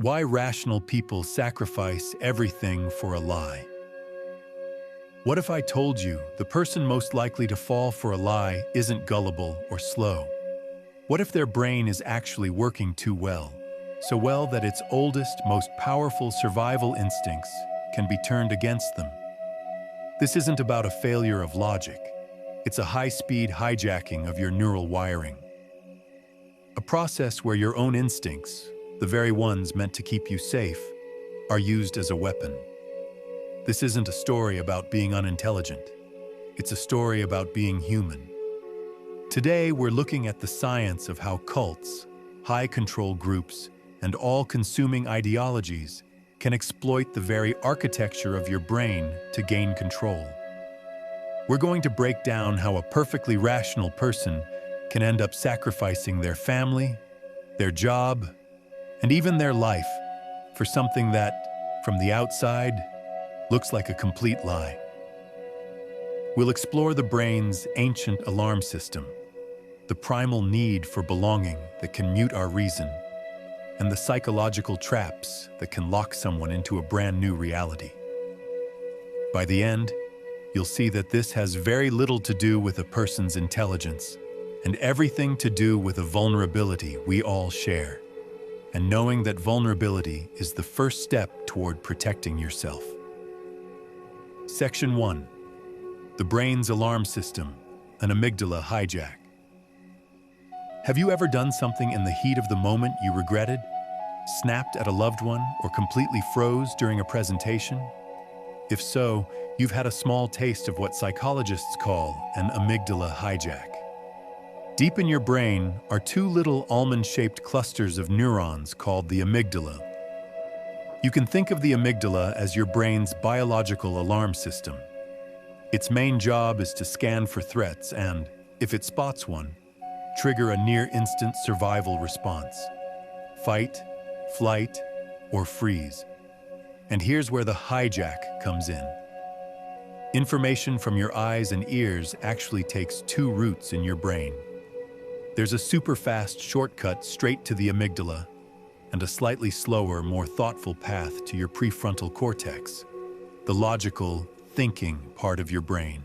Why rational people sacrifice everything for a lie. What if I told you the person most likely to fall for a lie isn't gullible or slow? What if their brain is actually working too well? So well that its oldest, most powerful survival instincts can be turned against them? This isn't about a failure of logic. It's a high-speed hijacking of your neural wiring. A process where your own instincts, the very ones meant to keep you safe, are used as a weapon. This isn't a story about being unintelligent. It's a story about being human. Today, we're looking at the science of how cults, high-control groups, and all-consuming ideologies can exploit the very architecture of your brain to gain control. We're going to break down how a perfectly rational person can end up sacrificing their family, their job, and even their life for something that, from the outside, looks like a complete lie. We'll explore the brain's ancient alarm system, the primal need for belonging that can mute our reason, and the psychological traps that can lock someone into a brand new reality. By the end, you'll see that this has very little to do with a person's intelligence and everything to do with a vulnerability we all share. And knowing that vulnerability is the first step toward protecting yourself. Section 1. The brain's alarm system, an amygdala hijack. Have you ever done something in the heat of the moment you regretted, snapped at a loved one, or completely froze during a presentation? If so, you've had a small taste of what psychologists call an amygdala hijack. Deep in your brain are two little almond-shaped clusters of neurons called the amygdala. You can think of the amygdala as your brain's biological alarm system. Its main job is to scan for threats and, if it spots one, trigger a near-instant survival response. Fight, flight, or freeze. And here's where the hijack comes in. Information from your eyes and ears actually takes two routes in your brain. There's a super-fast shortcut straight to the amygdala and a slightly slower, more thoughtful path to your prefrontal cortex, the logical, thinking part of your brain.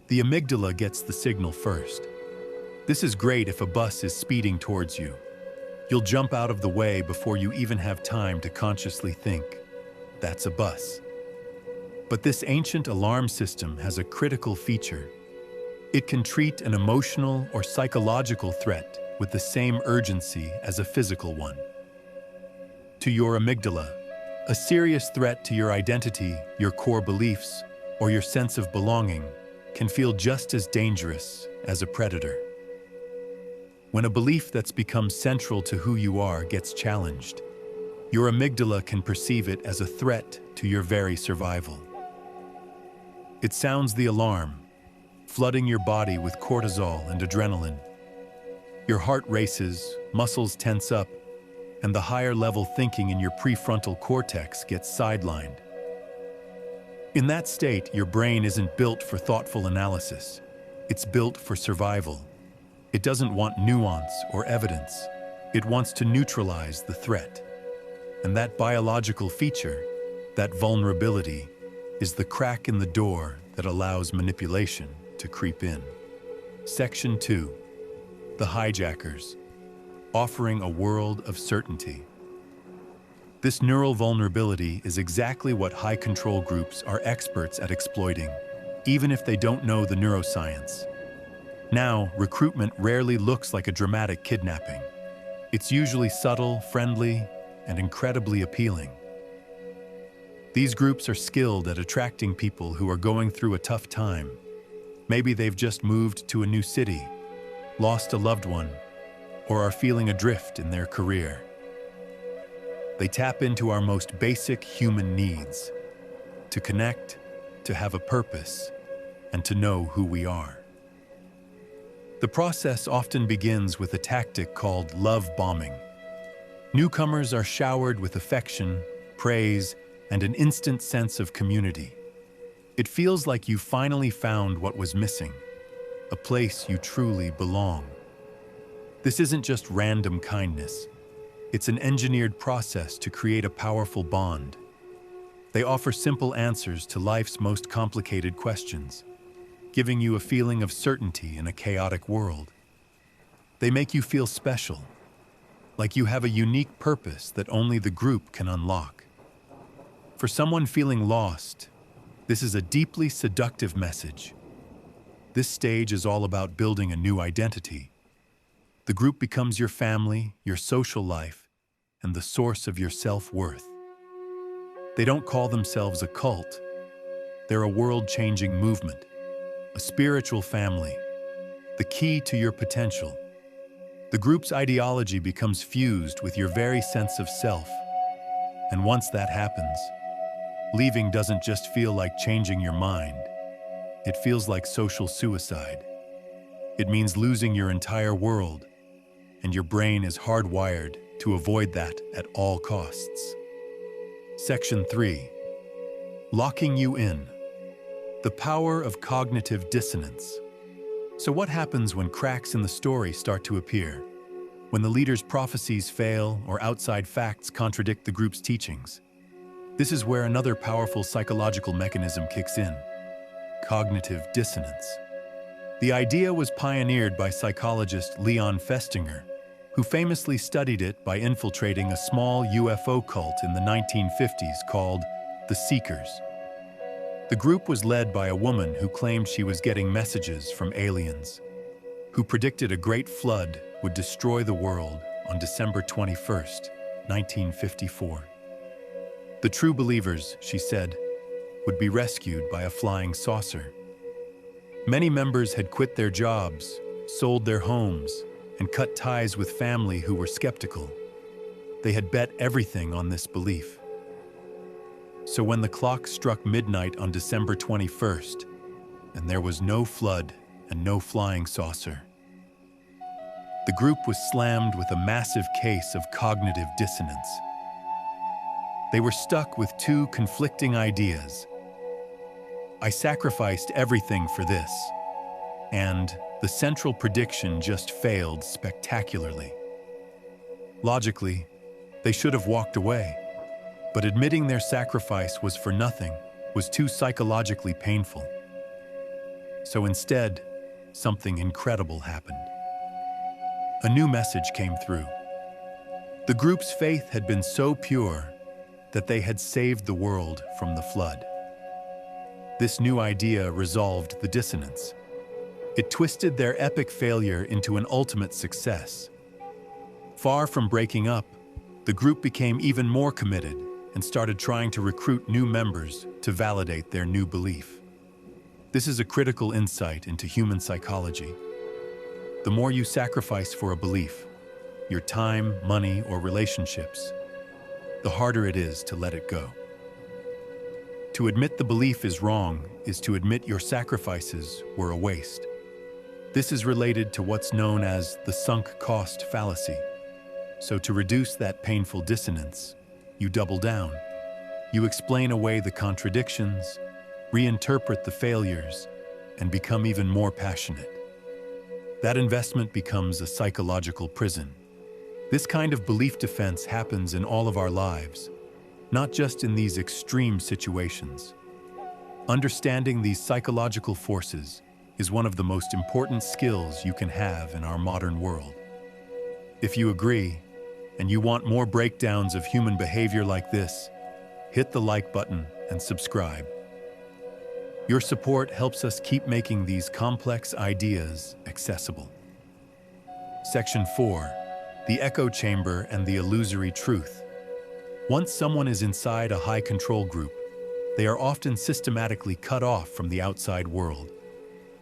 The amygdala gets the signal first. This is great if a bus is speeding towards you. You'll jump out of the way before you even have time to consciously think, "That's a bus." But this ancient alarm system has a critical feature. It can treat an emotional or psychological threat with the same urgency as a physical one. To your amygdala, a serious threat to your identity, your core beliefs, or your sense of belonging can feel just as dangerous as a predator. When a belief that's become central to who you are gets challenged, your amygdala can perceive it as a threat to your very survival. It sounds the alarm, flooding your body with cortisol and adrenaline. Your heart races, muscles tense up, and the higher-level thinking in your prefrontal cortex gets sidelined. In that state, your brain isn't built for thoughtful analysis. It's built for survival. It doesn't want nuance or evidence. It wants to neutralize the threat. And that biological feature, that vulnerability, is the crack in the door that allows manipulation to creep in. Section 2. The hijackers, offering a world of certainty. This neural vulnerability is exactly what high-control groups are experts at exploiting, even if they don't know the neuroscience. Now, recruitment rarely looks like a dramatic kidnapping. It's usually subtle, friendly, and incredibly appealing. These groups are skilled at attracting people who are going through a tough time. Maybe they've just moved to a new city, lost a loved one, or are feeling adrift in their career. They tap into our most basic human needs: to connect, to have a purpose, and to know who we are. The process often begins with a tactic called love bombing. Newcomers are showered with affection, praise, and an instant sense of community. It feels like you finally found what was missing, a place you truly belong. This isn't just random kindness. It's an engineered process to create a powerful bond. They offer simple answers to life's most complicated questions, giving you a feeling of certainty in a chaotic world. They make you feel special, like you have a unique purpose that only the group can unlock. For someone feeling lost, this is a deeply seductive message. This stage is all about building a new identity. The group becomes your family, your social life, and the source of your self-worth. They don't call themselves a cult. They're a world-changing movement, a spiritual family, the key to your potential. The group's ideology becomes fused with your very sense of self. And once that happens, leaving doesn't just feel like changing your mind. It feels like social suicide. It means losing your entire world, and your brain is hardwired to avoid that at all costs. Section 3. Locking you in. The power of cognitive dissonance. So what happens when cracks in the story start to appear? When the leader's prophecies fail or outside facts contradict the group's teachings? This is where another powerful psychological mechanism kicks in: cognitive dissonance. The idea was pioneered by psychologist Leon Festinger, who famously studied it by infiltrating a small UFO cult in the 1950s called the Seekers. The group was led by a woman who claimed she was getting messages from aliens, who predicted a great flood would destroy the world on December 21st, 1954. The true believers, she said, would be rescued by a flying saucer. Many members had quit their jobs, sold their homes, and cut ties with family who were skeptical. They had bet everything on this belief. So when the clock struck midnight on December 21st, and there was no flood and no flying saucer, the group was slammed with a massive case of cognitive dissonance. They were stuck with two conflicting ideas. I sacrificed everything for this, and the central prediction just failed spectacularly. Logically, they should have walked away, but admitting their sacrifice was for nothing was too psychologically painful. So instead, something incredible happened. A new message came through. The group's faith had been so pure that they had saved the world from the flood. This new idea resolved the dissonance. It twisted their epic failure into an ultimate success. Far from breaking up, the group became even more committed and started trying to recruit new members to validate their new belief. This is a critical insight into human psychology. The more you sacrifice for a belief, your time, money, or relationships, the harder it is to let it go. To admit the belief is wrong is to admit your sacrifices were a waste. This is related to what's known as the sunk cost fallacy. So to reduce that painful dissonance, you double down. You explain away the contradictions, reinterpret the failures, and become even more passionate. That investment becomes a psychological prison. This kind of belief defense happens in all of our lives, not just in these extreme situations. Understanding these psychological forces is one of the most important skills you can have in our modern world. If you agree, and you want more breakdowns of human behavior like this, hit the like button and subscribe. Your support helps us keep making these complex ideas accessible. Section 4. The echo chamber and the illusory truth. Once someone is inside a high control group, they are often systematically cut off from the outside world.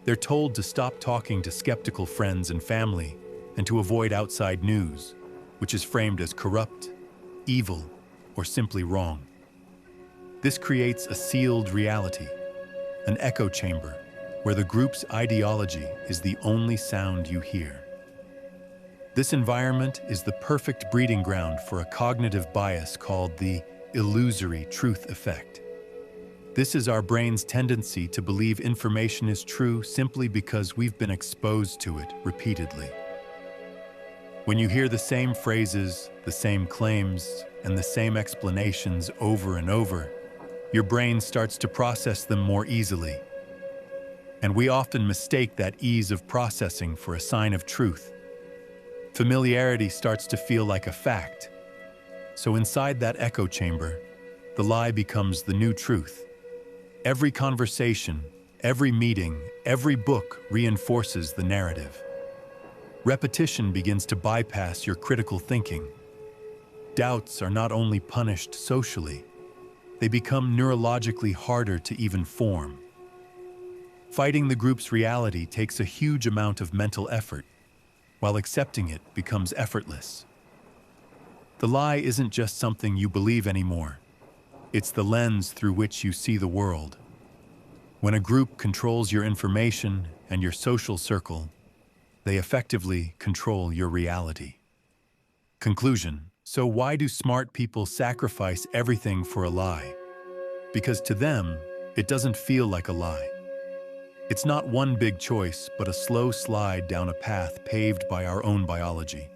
They're told to stop talking to skeptical friends and family and to avoid outside news, which is framed as corrupt, evil, or simply wrong. This creates a sealed reality, an echo chamber, where the group's ideology is the only sound you hear. This environment is the perfect breeding ground for a cognitive bias called the illusory truth effect. This is our brain's tendency to believe information is true simply because we've been exposed to it repeatedly. When you hear the same phrases, the same claims, and the same explanations over and over, your brain starts to process them more easily. And we often mistake that ease of processing for a sign of truth. Familiarity starts to feel like a fact. So inside that echo chamber, the lie becomes the new truth. Every conversation, every meeting, every book reinforces the narrative. Repetition begins to bypass your critical thinking. Doubts are not only punished socially, they become neurologically harder to even form. Fighting the group's reality takes a huge amount of mental effort, while accepting it becomes effortless. The lie isn't just something you believe anymore. It's the lens through which you see the world. When a group controls your information and your social circle, they effectively control your reality. Conclusion: so why do smart people sacrifice everything for a lie? Because to them, it doesn't feel like a lie. It's not one big choice, but a slow slide down a path paved by our own biology.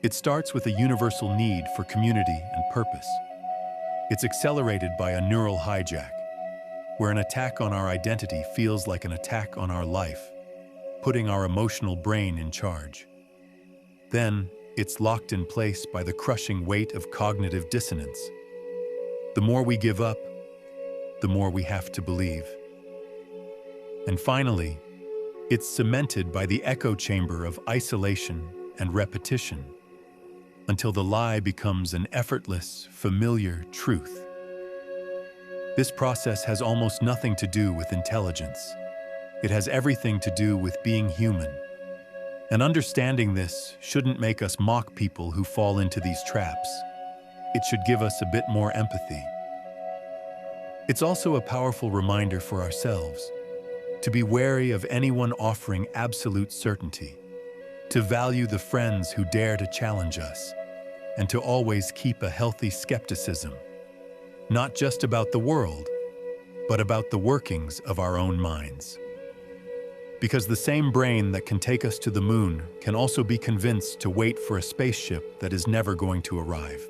It starts with a universal need for community and purpose. It's accelerated by a neural hijack, where an attack on our identity feels like an attack on our life, putting our emotional brain in charge. Then, it's locked in place by the crushing weight of cognitive dissonance. The more we give up, the more we have to believe. And finally, it's cemented by the echo chamber of isolation and repetition, until the lie becomes an effortless, familiar truth. This process has almost nothing to do with intelligence. It has everything to do with being human. And understanding this shouldn't make us mock people who fall into these traps. It should give us a bit more empathy. It's also a powerful reminder for ourselves to be wary of anyone offering absolute certainty, to value the friends who dare to challenge us, and to always keep a healthy skepticism, not just about the world, but about the workings of our own minds. Because the same brain that can take us to the moon can also be convinced to wait for a spaceship that is never going to arrive.